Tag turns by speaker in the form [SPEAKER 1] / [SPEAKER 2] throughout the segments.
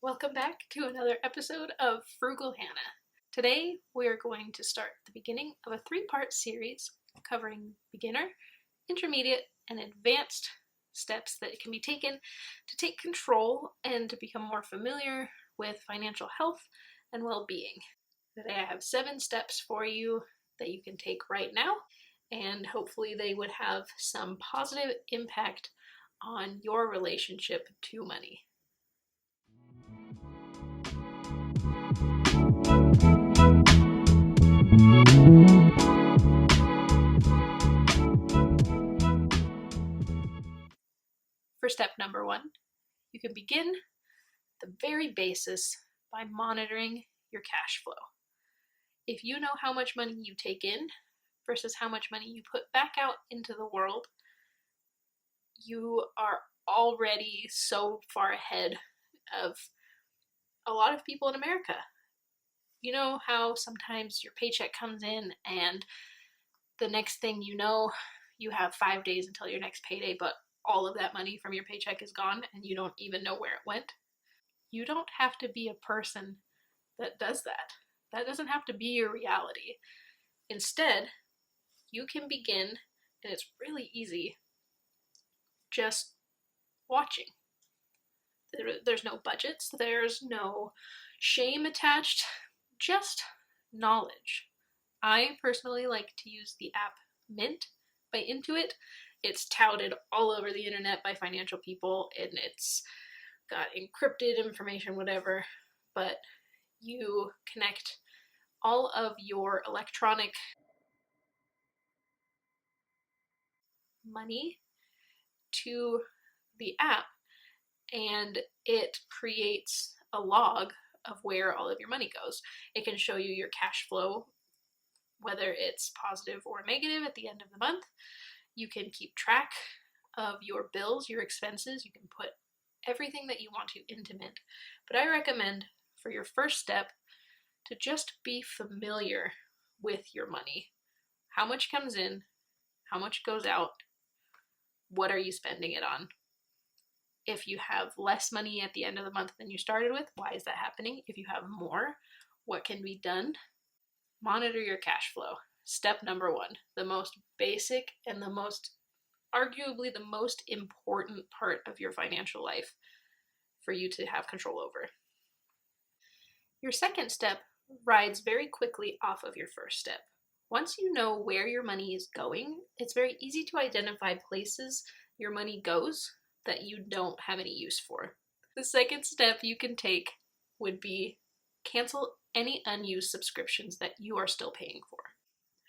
[SPEAKER 1] Welcome back to another episode of Frugal Hannah. Today we are going to start the beginning of a three-part series covering beginner, intermediate, and advanced steps that can be taken to take control and to become more familiar with financial health and well-being. Today I have 7 steps for you that you can take right now, and hopefully they would have some positive impact on your relationship to money. For step number 1, you can begin the very basis by monitoring your cash flow. If you know how much money you take in versus how much money you put back out into the world, you are already so far ahead of a lot of people in America. You know how sometimes your paycheck comes in and the next thing you know, you have 5 days until your next payday, but all of that money from your paycheck is gone and you don't even know where it went? You don't have to be a person that does that. That doesn't have to be your reality. Instead, you can begin, and it's really easy, just watching. There's no budgets, there's no shame attached, just knowledge. I personally like to use the app Mint by Intuit. It's touted all over the internet by financial people, and it's got encrypted information, whatever, but you connect all of your electronic money to the app, and it creates a log of where all of your money goes. It can show you your cash flow, whether it's positive or negative at the end of the month. You can keep track of your bills, your expenses. You can put everything that you want to into Mint. But I recommend for your first step to just be familiar with your money. How much comes in? How much goes out? What are you spending it on? If you have less money at the end of the month than you started with, why is that happening? If you have more, what can be done? Monitor your cash flow. Step number 1, the most basic and arguably the most important part of your financial life for you to have control over. Your second step rides very quickly off of your first step. Once you know where your money is going, it's very easy to identify places your money goes that you don't have any use for. The second step you can take would be cancel any unused subscriptions that you are still paying for.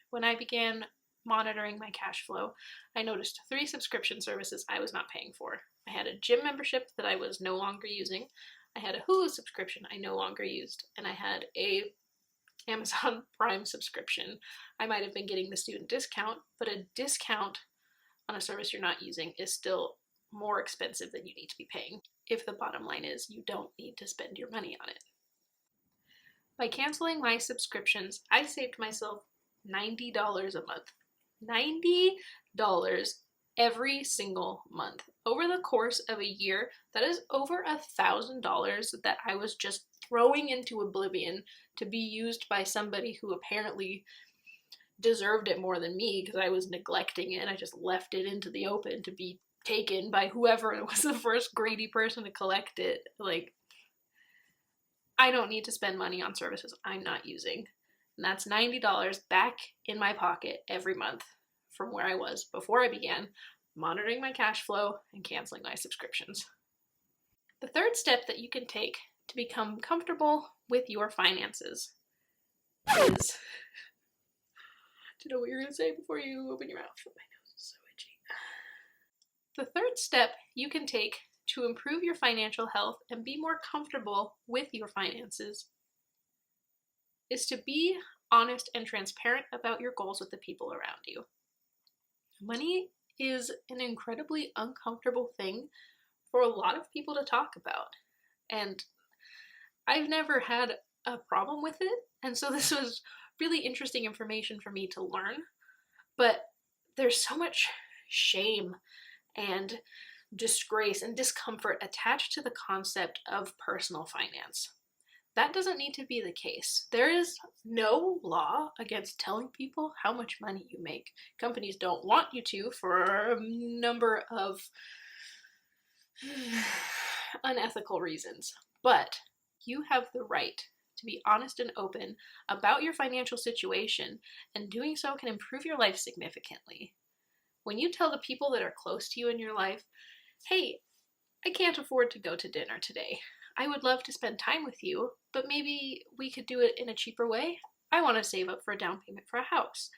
[SPEAKER 1] When I began monitoring my cash flow, I noticed 3 subscription services I was not paying for. I had a gym membership that I was no longer using, I had a Hulu subscription I no longer used, and I had a Amazon Prime subscription. I might have been getting the student discount, but a discount on a service you're not using is still more expensive than you need to be paying, if the bottom line is you don't need to spend your money on it. By canceling my subscriptions, I saved myself $90 a month. $90 every single month. Over the course of a year, that is over $1,000 that I was just throwing into oblivion to be used by somebody who apparently deserved it more than me because I was neglecting it. I just left it into the open to be taken by whoever was the first greedy person to collect it. I don't need to spend money on services I'm not using. And that's $90 back in my pocket every month from where I was before I began monitoring my cash flow and canceling my subscriptions. The third step that you can take to become comfortable with your finances is... Do you know what you're going to say before you open your mouth? My nose is so itchy. The third step you can take to improve your financial health and be more comfortable with your finances is to be honest and transparent about your goals with the people around you. Money is an incredibly uncomfortable thing for a lot of people to talk about, and I've never had a problem with it, and so this was really interesting information for me to learn, but there's so much shame and disgrace and discomfort attached to the concept of personal finance. That doesn't need to be the case. There is no law against telling people how much money you make. Companies don't want you to for a number of unethical reasons. But you have the right to be honest and open about your financial situation, and doing so can improve your life significantly. When you tell the people that are close to you in your life, hey, I can't afford to go to dinner today. I would love to spend time with you, but maybe we could do it in a cheaper way. I want to save up for a down payment for a house.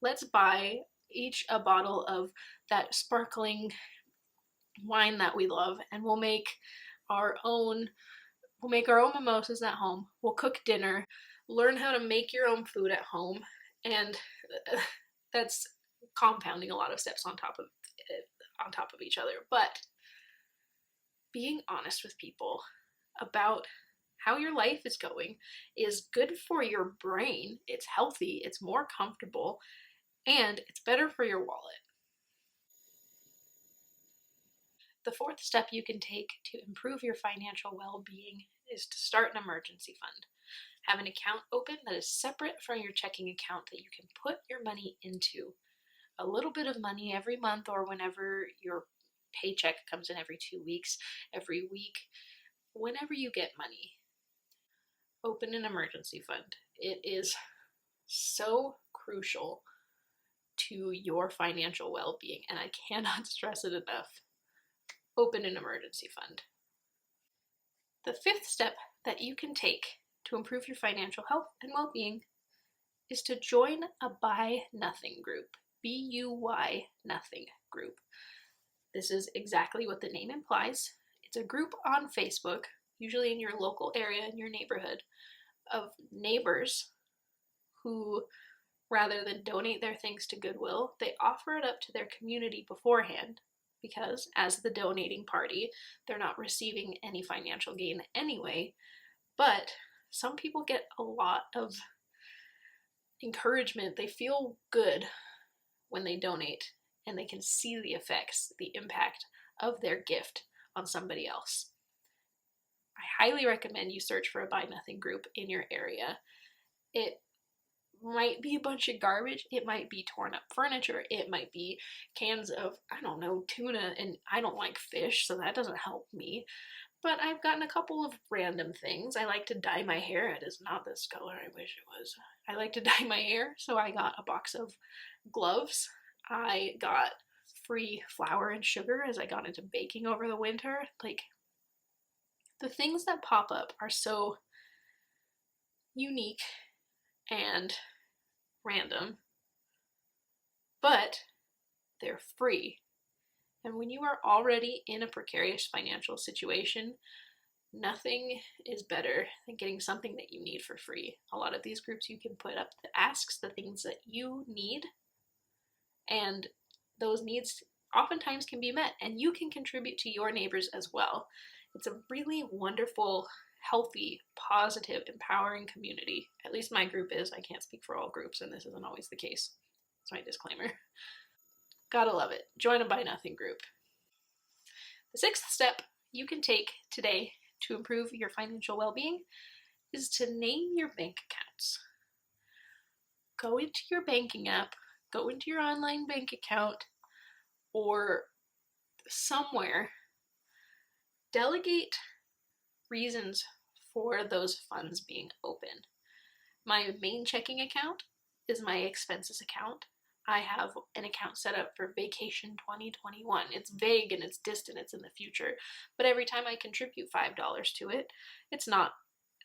[SPEAKER 1] Let's buy each a bottle of that sparkling wine that we love, and we'll make our own mimosas at home. We'll cook dinner, learn how to make your own food at home, and that's compounding a lot of steps on top of each other. But being honest with people about how your life is going is good for your brain. It's healthy, it's more comfortable, and it's better for your wallet. The fourth step you can take to improve your financial well-being is to start an emergency fund. Have an account open that is separate from your checking account that you can put your money into. A little bit of money every month, or whenever your paycheck comes in every 2 weeks, every week, whenever you get money. Open an emergency fund. It is so crucial to your financial well-being, and I cannot stress it enough. Open an emergency fund. The fifth step that you can take to improve your financial health and well-being is to join a Buy Nothing group. BUY Nothing group. This is exactly what the name implies. It's a group on Facebook, usually in your local area, in your neighborhood, of neighbors who, rather than donate their things to Goodwill, they offer it up to their community beforehand, because as the donating party, they're not receiving any financial gain anyway. But some people get a lot of encouragement. They feel good when they donate, and they can see the effects, the impact of their gift on somebody else. I highly recommend you search for a Buy Nothing group in your area. It might be a bunch of garbage, it might be torn up furniture, it might be cans of, I don't know, tuna, and I don't like fish, so that doesn't help me. But I've gotten a couple of random things. I like to dye my hair. It is not this color, I wish it was. I like to dye my hair, so I got a box of gloves. I got free flour and sugar as I got into baking over the winter. Like, the things that pop up are so unique and random, but they're free. And when you are already in a precarious financial situation, nothing is better than getting something that you need for free. A lot of these groups you can put up the asks, the things that you need, and those needs oftentimes can be met, and you can contribute to your neighbors as well. It's a really wonderful, healthy, positive, empowering community. At least my group is. I can't speak for all groups, and this isn't always the case. That's my disclaimer. Gotta love it. Join a Buy Nothing group. The sixth step you can take today to improve your financial well-being is to name your bank accounts. Go into your banking app, go into your online bank account, or somewhere. Delegate reasons for those funds being open. My main checking account is my expenses account. I have an account set up for vacation 2021. It's vague and it's distant, it's in the future. But every time I contribute $5 to it, it's not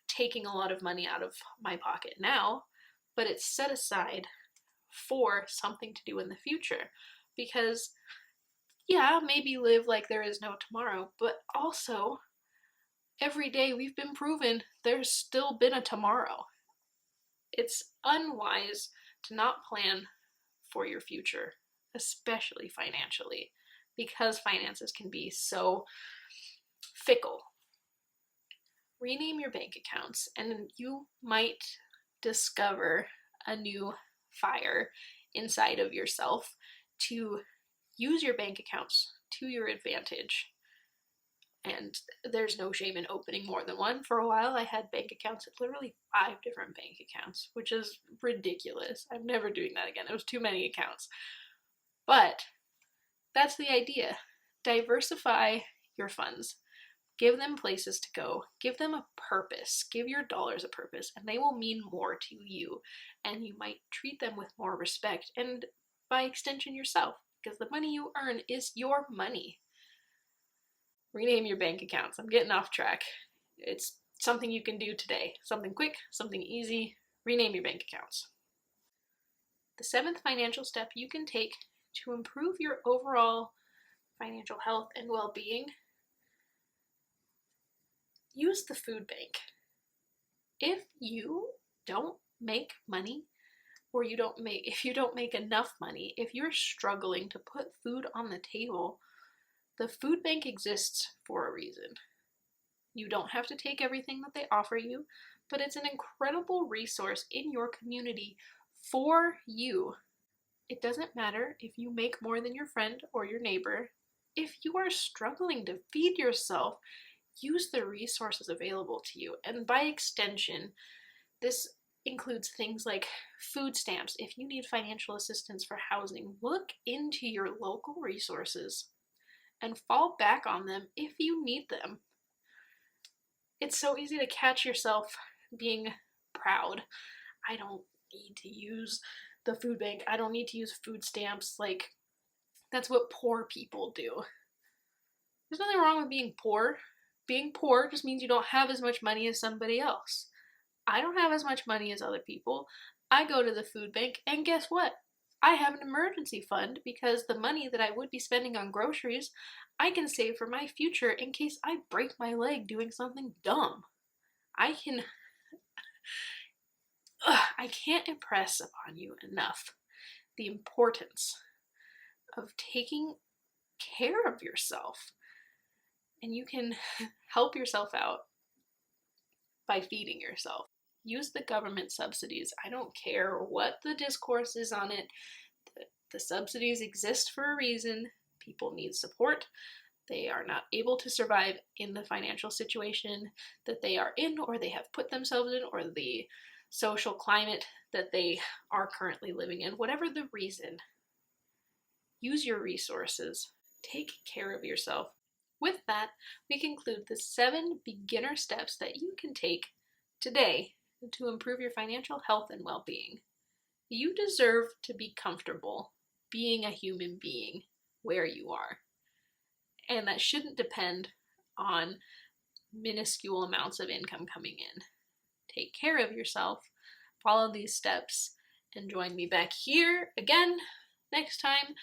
[SPEAKER 1] taking a lot of money out of my pocket now, but it's set aside for something to do in the future. Because, yeah, maybe live like there is no tomorrow, but also every day we've been proven there's still been a tomorrow. It's unwise to not plan for your future, especially financially, because finances can be so fickle. Rename your bank accounts, and you might discover a new fire inside of yourself to use your bank accounts to your advantage. And there's no shame in opening more than one. For a while, I had bank accounts, literally 5 different bank accounts, which is ridiculous. I'm never doing that again. It was too many accounts. But that's the idea. Diversify your funds. Give them places to go. Give them a purpose. Give your dollars a purpose, and they will mean more to you. And you might treat them with more respect, and by extension, yourself, because the money you earn is your money. Rename your bank accounts. I'm getting off track. It's something you can do today. Something quick, something easy. Rename your bank accounts. The 7th financial step you can take to improve your overall financial health and well-being: use the food bank. If you don't make money, or if you don't make enough money, if you're struggling to put food on the table, the food bank exists for a reason. You don't have to take everything that they offer you, but it's an incredible resource in your community for you. It doesn't matter if you make more than your friend or your neighbor. If you are struggling to feed yourself, use the resources available to you. And by extension, this includes things like food stamps. If you need financial assistance for housing, look into your local resources and fall back on them if you need them. It's so easy to catch yourself being proud. I don't need to use the food bank. I don't need to use food stamps. Like, that's what poor people do. There's nothing wrong with being poor. Being poor just means you don't have as much money as somebody else. I don't have as much money as other people. I go to the food bank, and guess what? I have an emergency fund, because the money that I would be spending on groceries, I can save for my future in case I break my leg doing something dumb. I can't impress upon you enough the importance of taking care of yourself. And you can help yourself out by feeding yourself. Use the government subsidies. I don't care what the discourse is on it. The subsidies exist for a reason. People need support. They are not able to survive in the financial situation that they are in, or they have put themselves in, or the social climate that they are currently living in. Whatever the reason, use your resources. Take care of yourself. With that, we conclude the 7 beginner steps that you can take today to improve your financial health and well-being. You deserve to be comfortable being a human being where you are. And that shouldn't depend on minuscule amounts of income coming in. Take care of yourself, follow these steps, and join me back here again next time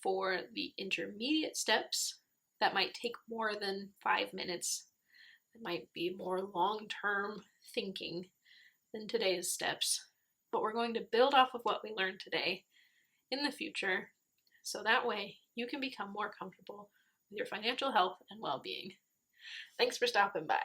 [SPEAKER 1] for the intermediate steps that might take more than 5 minutes. It might be more long-term thinking than today's steps, but we're going to build off of what we learned today in the future, so that way you can become more comfortable with your financial health and well-being. Thanks for stopping by.